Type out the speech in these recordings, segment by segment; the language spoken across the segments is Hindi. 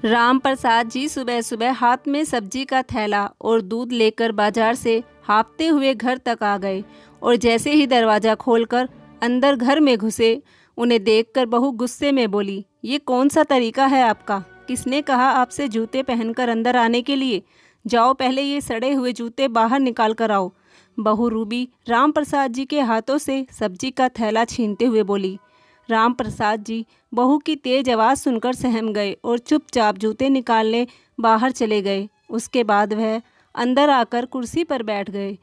राम प्रसाद जी सुबह सुबह हाथ में सब्जी का थैला और दूध लेकर बाजार से हाँफते हुए घर तक आ गए और जैसे ही दरवाज़ा खोलकर अंदर घर में घुसे, उन्हें देखकर बहू गुस्से में बोली, ये कौन सा तरीका है आपका? किसने कहा आपसे जूते पहनकर अंदर आने के लिए? जाओ पहले ये सड़े हुए जूते बाहर निकाल कर आओ। बहू रूबी राम प्रसाद जी के हाथों से सब्जी का थैला छीनते हुए बोली। राम प्रसाद जी बहू की तेज आवाज़ सुनकर सहम गए और चुपचाप जूते निकालने बाहर चले गए। उसके बाद वह अंदर आकर कुर्सी पर बैठ गए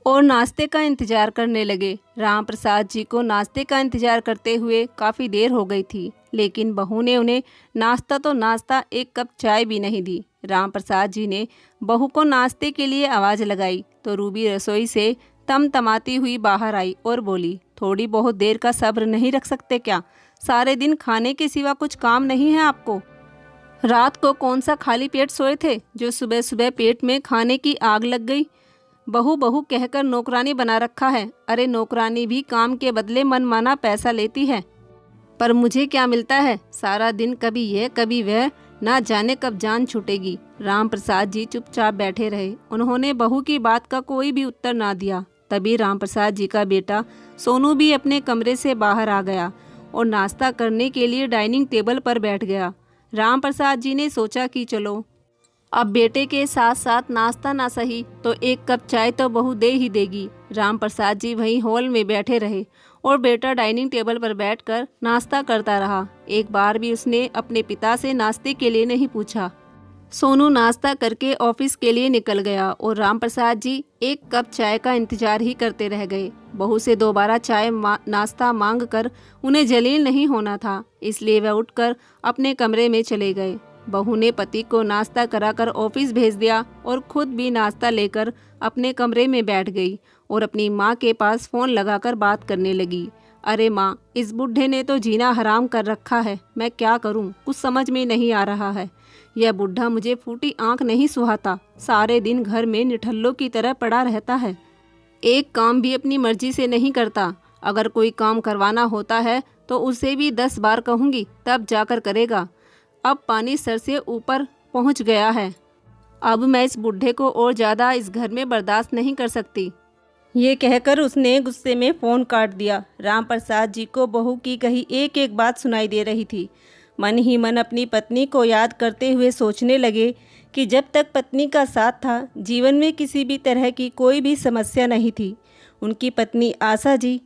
और नाश्ते का इंतज़ार करने लगे। राम प्रसाद जी को नाश्ते का इंतज़ार करते हुए काफ़ी देर हो गई थी, लेकिन बहू ने उन्हें नाश्ता तो नाश्ता, एक कप चाय भी नहीं दी। राम प्रसाद जी ने बहू को नाश्ते के लिए आवाज़ लगाई तो रूबी रसोई से तमतमाती हुई बाहर आई और बोली, थोड़ी बहुत देर का सब्र नहीं रख सकते क्या? सारे दिन खाने के सिवा कुछ काम नहीं है आपको? रात को कौन सा खाली पेट सोए थे जो सुबह सुबह पेट में खाने की आग लग गई? बहू बहू कहकर नौकरानी बना रखा है। अरे नौकरानी भी काम के बदले मनमाना पैसा लेती है, पर मुझे क्या मिलता है? सारा दिन कभी यह कभी वह, ना जाने कब जान छूटेगी। राम प्रसाद जी चुपचाप बैठे रहे। उन्होंने बहू की बात का कोई भी उत्तर ना दिया। तभी राम प्रसाद जी का बेटा सोनू भी अपने कमरे से बाहर आ गया और नाश्ता करने के लिए डाइनिंग टेबल पर बैठ गया। राम प्रसाद जी ने सोचा कि चलो अब बेटे के साथ साथ नाश्ता ना सही तो एक कप चाय तो बहू दे ही देगी। राम प्रसाद जी वहीं हॉल में बैठे रहे और बेटा डाइनिंग टेबल पर बैठकर नाश्ता करता रहा। एक बार भी उसने अपने पिता से नाश्ते के लिए नहीं पूछा। सोनू नाश्ता करके ऑफिस के लिए निकल गया और राम प्रसाद जी एक कप चाय का इंतजार ही करते रह गए। बहू से दोबारा चाय नाश्ता मांग कर उन्हें जलील नहीं होना था, इसलिए वह उठकर अपने कमरे में चले गए। बहू ने पति को नाश्ता कराकर ऑफिस भेज दिया और खुद भी नाश्ता लेकर अपने कमरे में बैठ गई और अपनी माँ के पास फ़ोन लगाकर बात करने लगी। अरे माँ, इस बुढ़े ने तो जीना हराम कर रखा है। मैं क्या करूँ, कुछ समझ में नहीं आ रहा है। यह बुढ़ा मुझे फूटी आंख नहीं सुहाता। सारे दिन घर में निठल्लों की तरह पड़ा रहता है, एक काम भी अपनी मर्जी से नहीं करता। अगर कोई काम करवाना होता है तो उसे भी 10 बार कहूँगी तब जाकर करेगा। अब पानी सर से ऊपर पहुँच गया है। अब मैं इस बुढ़े को और ज़्यादा इस घर में बर्दाश्त नहीं कर सकती। ये कहकर उसने गुस्से में फ़ोन काट दिया। राम प्रसाद जी को बहू की कही एक एक बात सुनाई दे रही थी। मन ही मन अपनी पत्नी को याद करते हुए सोचने लगे कि जब तक पत्नी का साथ था, जीवन में किसी भी तरह की कोई भी समस्या नहीं थी। उनकी पत्नी आशा जी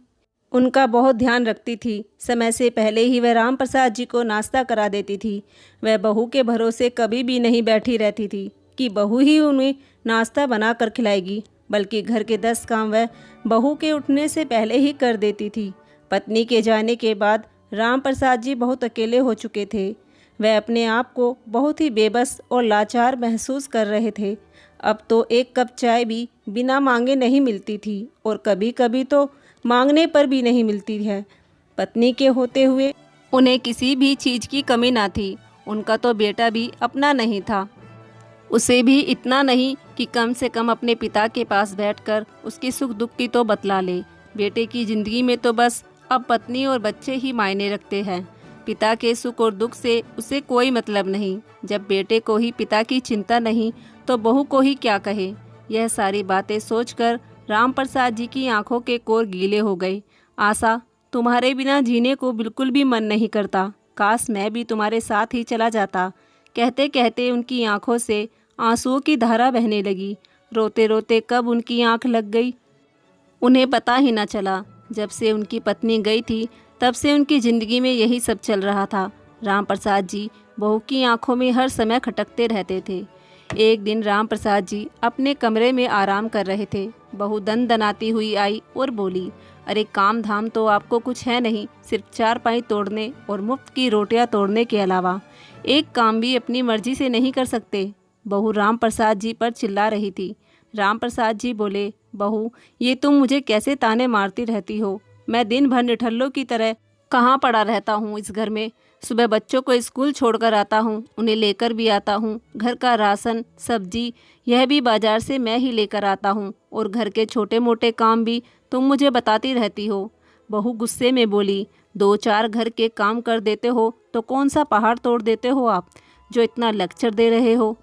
उनका बहुत ध्यान रखती थी। समय से पहले ही वह राम प्रसाद जी को नाश्ता करा देती थी। वह बहू के भरोसे कभी भी नहीं बैठी रहती थी कि बहू ही उन्हें नाश्ता बना कर खिलाएगी, बल्कि घर के 10 काम वह बहू के उठने से पहले ही कर देती थी। पत्नी के जाने के बाद राम प्रसाद जी बहुत अकेले हो चुके थे। वह अपने आप को बहुत ही बेबस और लाचार महसूस कर रहे थे। अब तो एक कप चाय भी बिना मांगे नहीं मिलती थी और कभी कभी तो मांगने पर भी नहीं मिलती है। पत्नी के होते हुए उन्हें किसी भी चीज़ की कमी ना थी। उनका तो बेटा भी अपना नहीं था, उसे भी इतना नहीं कि कम से कम अपने पिता के पास बैठकर उसकी सुख दुख की तो बतला ले। बेटे की ज़िंदगी में तो बस अब पत्नी और बच्चे ही मायने रखते हैं। पिता के सुख और दुख से उसे कोई मतलब नहीं। जब बेटे को ही पिता की चिंता नहीं तो बहू को ही क्या कहे। यह सारी बातें सोचकर राम प्रसाद जी की आंखों के कोर गीले हो गए। आशा, तुम्हारे बिना जीने को बिल्कुल भी मन नहीं करता। काश मैं भी तुम्हारे साथ ही चला जाता। कहते कहते उनकी आंखों से आंसुओं की धारा बहने लगी। रोते रोते कब उनकी आंख लग गई उन्हें पता ही न चला। जब से उनकी पत्नी गई थी तब से उनकी ज़िंदगी में यही सब चल रहा था। राम प्रसाद जी बहू की आंखों में हर समय खटकते रहते थे। एक दिन राम प्रसाद जी अपने कमरे में आराम कर रहे थे। बहू दनाती हुई आई और बोली, अरे काम धाम तो आपको कुछ है नहीं, सिर्फ चारपाई तोड़ने और मुफ्त की रोटियां तोड़ने के अलावा एक काम भी अपनी मर्जी से नहीं कर सकते। बहू राम प्रसाद जी पर चिल्ला रही थी। राम प्रसाद जी बोले, बहू ये तुम मुझे कैसे ताने मारती रहती हो? मैं दिन भर निठल्लों की तरह कहाँ पड़ा रहता हूँ इस घर में। सुबह बच्चों को स्कूल छोड़कर आता हूँ, उन्हें लेकर भी आता हूँ। घर का राशन सब्जी यह भी बाजार से मैं ही लेकर आता हूँ और घर के छोटे मोटे काम भी तुम मुझे बताती रहती हो। बहू गुस्से में बोली, 2-4 घर के काम कर देते हो तो कौन सा पहाड़ तोड़ देते हो आप? जो इतना लेक्चर दे रहे हो।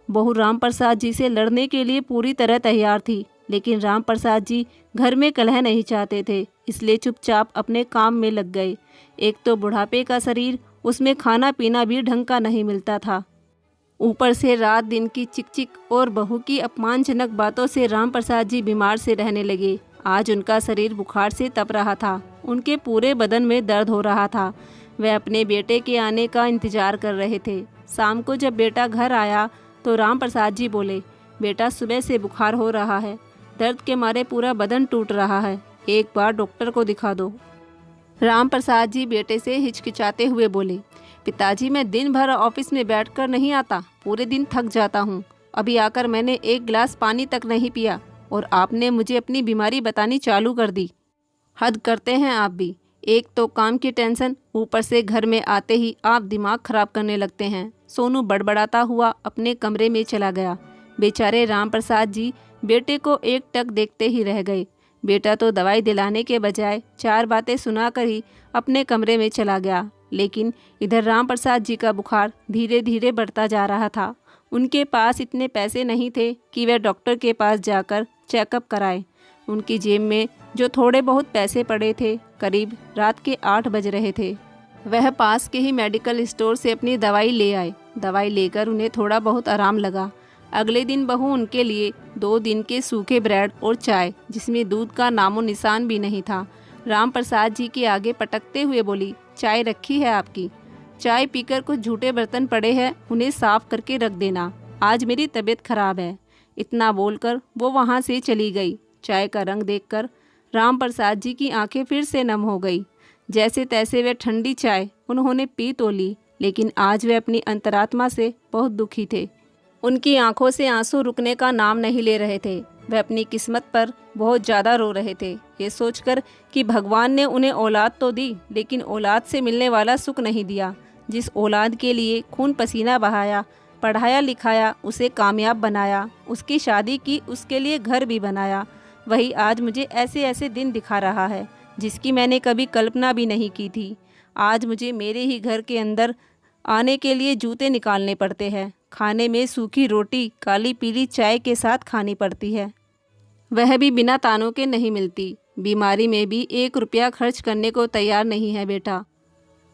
बहू राम प्रसाद जी से लड़ने के लिए पूरी तरह तैयार थी, लेकिन राम प्रसाद जी घर में कलह नहीं चाहते थे, इसलिए चुपचाप अपने काम में लग गए। एक तो बुढ़ापे का शरीर, उसमें खाना पीना भी ढंग का नहीं मिलता था। ऊपर से रात दिन की चिकचिक और बहू की अपमानजनक बातों से राम प्रसाद जी बीमार से रहने लगे। आज उनका शरीर बुखार से तप रहा था, उनके पूरे बदन में दर्द हो रहा था। वह अपने बेटे के आने का इंतजार कर रहे थे। शाम को जब बेटा घर आया तो राम प्रसाद जी बोले, बेटा सुबह से बुखार हो रहा है, दर्द के मारे पूरा बदन टूट रहा है, एक बार डॉक्टर को दिखा दो। राम प्रसाद जी बेटे से हिचकिचाते हुए बोले, पिताजी मैं दिन भर ऑफिस में बैठकर नहीं आता, पूरे दिन थक जाता हूँ। अभी आकर मैंने एक गिलास पानी तक नहीं पिया और आपने मुझे अपनी बीमारी बतानी चालू कर दी। हद करते हैं आप भी। एक तो काम की टेंशन, ऊपर से घर में आते ही आप दिमाग खराब करने लगते हैं। सोनू बड़बड़ाता हुआ अपने कमरे में चला गया। बेचारे राम प्रसाद जी बेटे को एक टक देखते ही रह गए। बेटा तो दवाई दिलाने के बजाय 4 बातें सुनाकर ही अपने कमरे में चला गया। लेकिन इधर राम प्रसाद जी का बुखार धीरे धीरे बढ़ता जा रहा था। उनके पास इतने पैसे नहीं थे कि वह डॉक्टर के पास जाकर चेकअप कराए। उनकी जेब में जो थोड़े बहुत पैसे पड़े थे, करीब रात के 8 बज रहे थे। वह पास के ही मेडिकल स्टोर से अपनी दवाई ले आए। दवाई लेकर उन्हें थोड़ा बहुत आराम लगा। अगले दिन बहू उनके लिए 2 दिन के सूखे ब्रेड और चाय, जिसमें दूध का नामो निशान भी नहीं था, राम प्रसाद जी के आगे पटकते हुए बोली, चाय रखी है आपकी। चाय पीकर कुछ झूठे बर्तन पड़े हैं, उन्हें साफ करके रख देना, आज मेरी तबीयत खराब है। इतना बोलकर वो वहाँ से चली गई। चाय का रंग देखकर राम प्रसाद जी की आंखें फिर से नम हो गई। जैसे तैसे वे ठंडी चाय उन्होंने पी तो ली, लेकिन आज वे अपनी अंतरात्मा से बहुत दुखी थे। उनकी आंखों से आंसू रुकने का नाम नहीं ले रहे थे। वह अपनी किस्मत पर बहुत ज़्यादा रो रहे थे, ये सोचकर कि भगवान ने उन्हें औलाद तो दी, लेकिन औलाद से मिलने वाला सुख नहीं दिया। जिस औलाद के लिए खून पसीना बहाया, पढ़ाया लिखाया, उसे कामयाब बनाया, उसकी शादी की, उसके लिए घर भी बनाया, वही आज मुझे ऐसे ऐसे दिन दिखा रहा है जिसकी मैंने कभी कल्पना भी नहीं की थी। आज मुझे मेरे ही घर के अंदर आने के लिए जूते निकालने पड़ते हैं, खाने में सूखी रोटी काली पीली चाय के साथ खानी पड़ती है, वह भी बिना तानों के नहीं मिलती। बीमारी में भी 1 रुपया खर्च करने को तैयार नहीं है बेटा।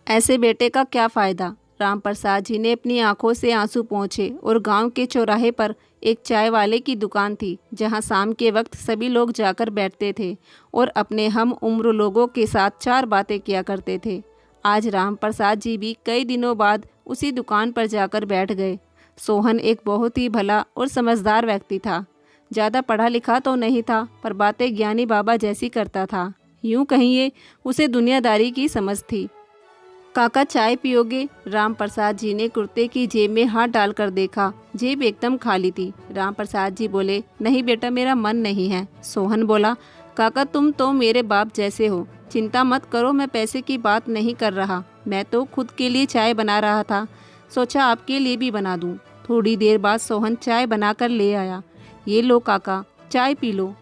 ऐसे बेटे का क्या फ़ायदा। राम प्रसाद जी ने अपनी आंखों से आंसू पोंछे और गांव के चौराहे पर एक चाय वाले की दुकान थी, जहां शाम के वक्त सभी लोग जाकर बैठते थे और अपने हम उम्र लोगों के साथ 4 बातें किया करते थे। आज राम प्रसाद जी भी कई दिनों बाद उसी दुकान पर जाकर बैठ गए। सोहन एक बहुत ही भला और समझदार व्यक्ति था। ज़्यादा पढ़ा लिखा तो नहीं था, पर बातें ज्ञानी बाबा जैसी करता था। यूँ कहिए उसे दुनियादारी की समझ थी। काका चाय पियोगे? राम प्रसाद जी ने कुर्ते की जेब में हाथ डालकर देखा, जेब एकदम खाली थी। राम प्रसाद जी बोले, नहीं बेटा, मेरा मन नहीं है। सोहन बोला, काका तुम तो मेरे बाप जैसे हो, चिंता मत करो, मैं पैसे की बात नहीं कर रहा, मैं तो खुद के लिए चाय बना रहा था, सोचा आपके लिए भी बना दूं। थोड़ी देर बाद सोहन चाय बनाकर ले आया। ये लो काका, चाय पी लो।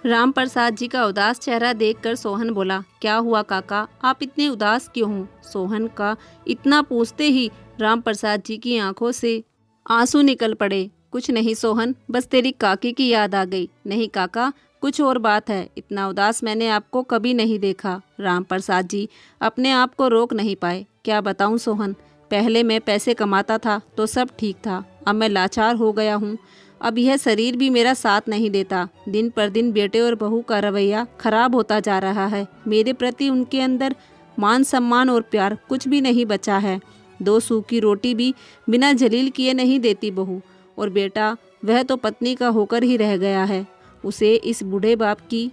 राम प्रसाद जी का उदास चेहरा देखकर सोहन बोला, क्या हुआ काका, आप इतने उदास क्यों हो? सोहन का इतना पूछते ही राम प्रसाद जी की आंखों से आंसू निकल पड़े। कुछ नहीं सोहन, बस तेरी काकी की याद आ गई। नहीं काका, कुछ और बात है, इतना उदास मैंने आपको कभी नहीं देखा। राम प्रसाद जी अपने आप को रोक नहीं पाए। क्या बताऊं सोहन, पहले मैं पैसे कमाता था तो सब ठीक था, अब मैं लाचार हो गया हूँ। अब यह शरीर भी मेरा साथ नहीं देता। दिन पर दिन बेटे और बहू का रवैया खराब होता जा रहा है। मेरे प्रति उनके अंदर मान सम्मान और प्यार कुछ भी नहीं बचा है। 2 सूखी रोटी भी बिना जलील किए नहीं देती बहू, और बेटा वह तो पत्नी का होकर ही रह गया है। उसे इस बूढ़े बाप की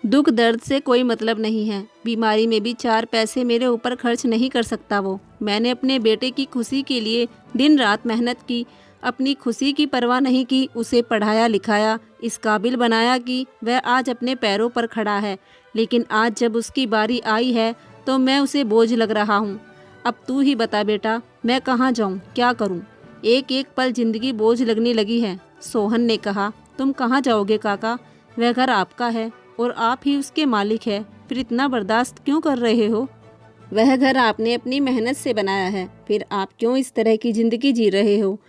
दुख दर्द से कोई मतलब नहीं है। बीमारी में भी 4 पैसे मेरे ऊपर खर्च नहीं कर सकता वो। मैंने अपने बेटे की खुशी के लिए दिन रात मेहनत की, अपनी खुशी की परवाह नहीं की, उसे पढ़ाया लिखाया, इस काबिल बनाया कि वह आज अपने पैरों पर खड़ा है। लेकिन आज जब उसकी बारी आई है तो मैं उसे बोझ लग रहा हूँ। अब तू ही बता बेटा, मैं कहाँ जाऊँ, क्या करूँ? एक एक पल जिंदगी बोझ लगने लगी है। सोहन ने कहा, तुम कहाँ जाओगे काका, वह घर आपका है और आप ही उसके मालिक है, फिर इतना बर्दाश्त क्यों कर रहे हो? वह घर आपने अपनी मेहनत से बनाया है, फिर आप क्यों इस तरह की ज़िंदगी जी रहे हो?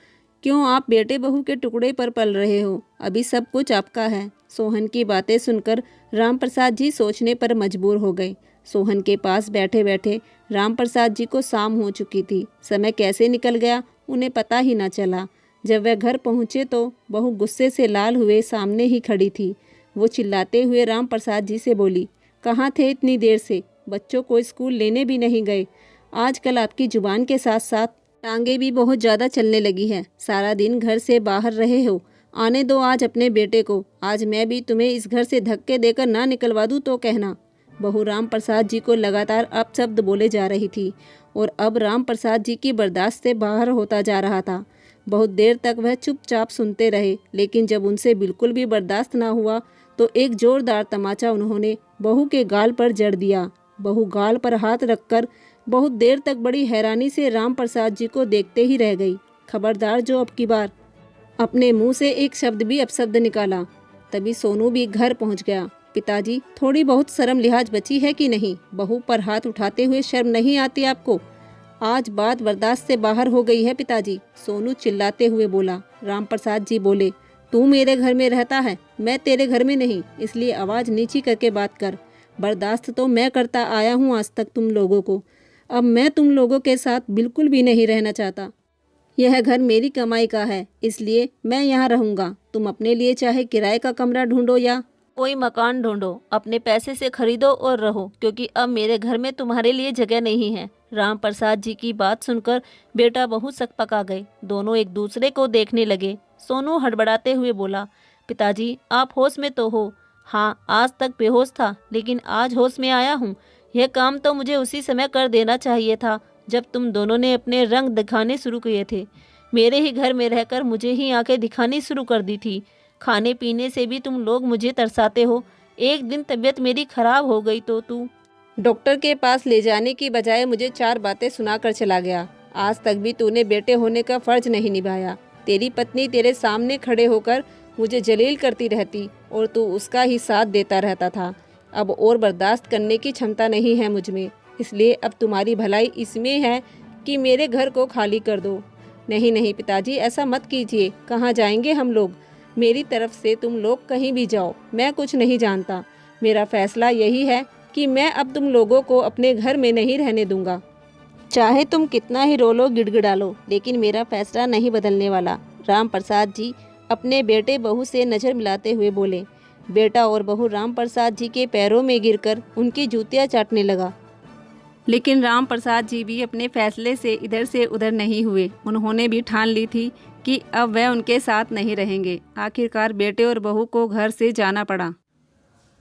क्यों आप बेटे बहू के टुकड़े पर पल रहे हो? अभी सब कुछ आपका है। सोहन की बातें सुनकर राम प्रसाद जी सोचने पर मजबूर हो गए। सोहन के पास बैठे बैठे राम प्रसाद जी को शाम हो चुकी थी। समय कैसे निकल गया उन्हें पता ही न चला। जब वह घर पहुँचे तो बहू गुस्से से लाल हुए सामने ही खड़ी थी। वो चिल्लाते हुए राम प्रसाद जी से बोली, कहाँ थे इतनी देर से? बच्चों को स्कूल लेने भी नहीं गए। आजकल आपकी जुबान के साथ साथ टांगे भी बहुत ज़्यादा चलने लगी है। सारा दिन घर से बाहर रहे हो। आने दो आज अपने बेटे को। आज मैं भी तुम्हें इस घर से धक्के देकर ना निकलवा दूँ तो कहना। बहू राम प्रसाद जी को लगातार अपशब्द बोले जा रही थी और अब राम प्रसाद जी की बर्दाश्त से बाहर होता जा रहा था। बहुत देर तक वह चुपचाप सुनते रहे, लेकिन जब उनसे बिल्कुल भी बर्दाश्त ना हुआ तो एक जोरदार तमाचा उन्होंने बहू के गाल पर जड़ दिया। बहू गाल पर हाथ रखकर बहुत देर तक बड़ी हैरानी से राम प्रसाद जी को देखते ही रह गई। खबरदार जो अब की बार अपने मुंह से एक शब्द भी अपशब्द निकाला। तभी सोनू भी घर पहुंच गया। पिताजी, थोड़ी बहुत शर्म लिहाज बची है कि नहीं? बहू पर हाथ उठाते हुए शर्म नहीं आती आपको? आज बात बर्दाश्त से बाहर हो गई है पिताजी, सोनू चिल्लाते हुए बोला। राम प्रसाद जी बोले, तू मेरे घर में रहता है, मैं तेरे घर में नहीं, इसलिए आवाज़ नीची करके बात कर। बर्दाश्त तो मैं करता आया हूँ आज तक तुम लोगों को। अब मैं तुम लोगों के साथ बिल्कुल भी नहीं रहना चाहता। यह घर मेरी कमाई का है, इसलिए मैं यहाँ रहूँगा। तुम अपने लिए चाहे किराए का कमरा ढूंढो या कोई मकान ढूंढो, अपने पैसे से खरीदो और रहो, क्योंकि अब मेरे घर में तुम्हारे लिए जगह नहीं है। राम प्रसाद जी की बात सुनकर बेटा बहू सकपका गए। दोनों एक दूसरे को देखने लगे। सोनू हड़बड़ाते हुए बोला, पिताजी आप होश में तो हो? हाँ, आज तक बेहोश था, लेकिन आज होश में आया हूँ। यह काम तो मुझे उसी समय कर देना चाहिए था जब तुम दोनों ने अपने रंग दिखाने शुरू किए थे। मेरे ही घर में रहकर मुझे ही आंखें दिखानी शुरू कर दी थी। खाने पीने से भी तुम लोग मुझे तरसाते हो। एक दिन तबीयत मेरी खराब हो गई तो तू डॉक्टर के पास ले जाने की बजाय मुझे 4 बातें सुनाकर चला गया। आज तक भी तूने बेटे होने का फर्ज नहीं निभाया। तेरी पत्नी तेरे सामने खड़े होकर मुझे जलील करती रहती और तू उसका ही साथ देता रहता था। अब और बर्दाश्त करने की क्षमता नहीं है मुझ में, इसलिए अब तुम्हारी भलाई इसमें है कि मेरे घर को खाली कर दो। नहीं नहीं पिताजी, ऐसा मत कीजिए। कहाँ जाएंगे हम लोग? मेरी तरफ से तुम लोग कहीं भी जाओ, मैं कुछ नहीं जानता। मेरा फैसला यही है कि मैं अब तुम लोगों को अपने घर में नहीं रहने दूंगा। चाहे तुम कितना ही रो लो गिड़गिड़ा लो, लेकिन मेरा फैसला नहीं बदलने वाला। राम प्रसाद जी अपने बेटे बहू से नज़र मिलाते हुए बोले। बेटा और बहू राम प्रसाद जी के पैरों में गिरकर उनकी जूतियाँ चाटने लगा। लेकिन राम प्रसाद जी भी अपने फैसले से इधर से उधर नहीं हुए। उन्होंने भी ठान ली थी कि अब वह उनके साथ नहीं रहेंगे। आखिरकार बेटे और बहू को घर से जाना पड़ा।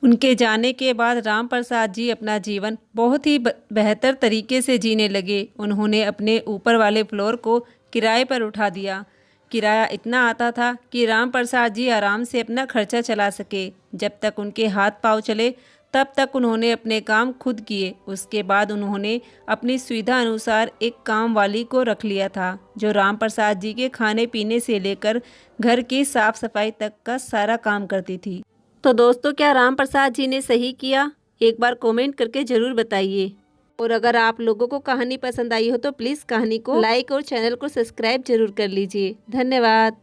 उनके जाने के बाद राम प्रसाद जी अपना जीवन बहुत ही बेहतर तरीके से जीने लगे। उन्होंने अपने ऊपर वाले फ्लोर को किराए पर उठा दिया। किराया इतना आता था कि राम प्रसाद जी आराम से अपना खर्चा चला सके। जब तक उनके हाथ पाँव चले तब तक उन्होंने अपने काम खुद किए। उसके बाद उन्होंने अपनी सुविधा अनुसार एक काम वाली को रख लिया था, जो राम प्रसाद जी के खाने पीने से लेकर घर की साफ सफाई तक का सारा काम करती थी। तो दोस्तों, क्या राम प्रसाद जी ने सही किया? एक बार कमेंट करके ज़रूर बताइए। और अगर आप लोगों को कहानी पसंद आई हो तो प्लीज़ कहानी को लाइक और चैनल को सब्सक्राइब जरूर कर लीजिए। धन्यवाद।